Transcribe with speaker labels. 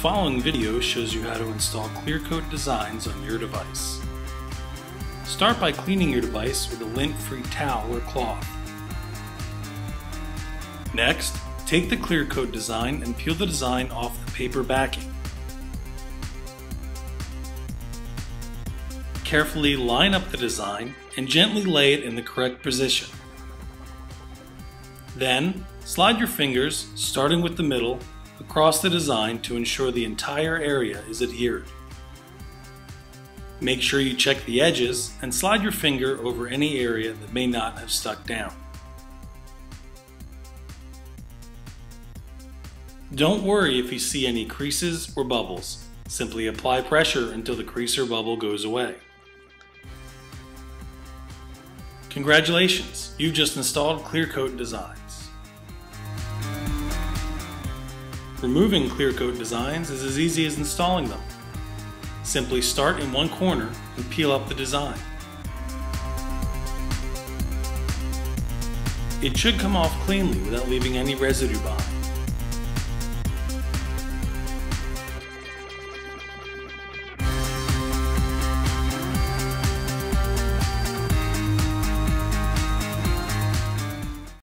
Speaker 1: following video shows you how to install clear coat designs on your device. Start by cleaning your device with a lint-free towel or cloth. Next, take the clear coat design and peel the design off the paper backing. Carefully line up the design and gently lay it in the correct position. Then, slide your fingers, starting with the middle, across the design to ensure the entire area is adhered. Make sure you check the edges and slide your finger over any area that may not have stuck down. Don't worry if you see any creases or bubbles. Simply apply pressure until the crease or bubble goes away. Congratulations! You've just installed clear coat designs. Removing clear coat designs is as easy as installing them. Simply start in one corner and peel up the design. It should come off cleanly without leaving any residue behind.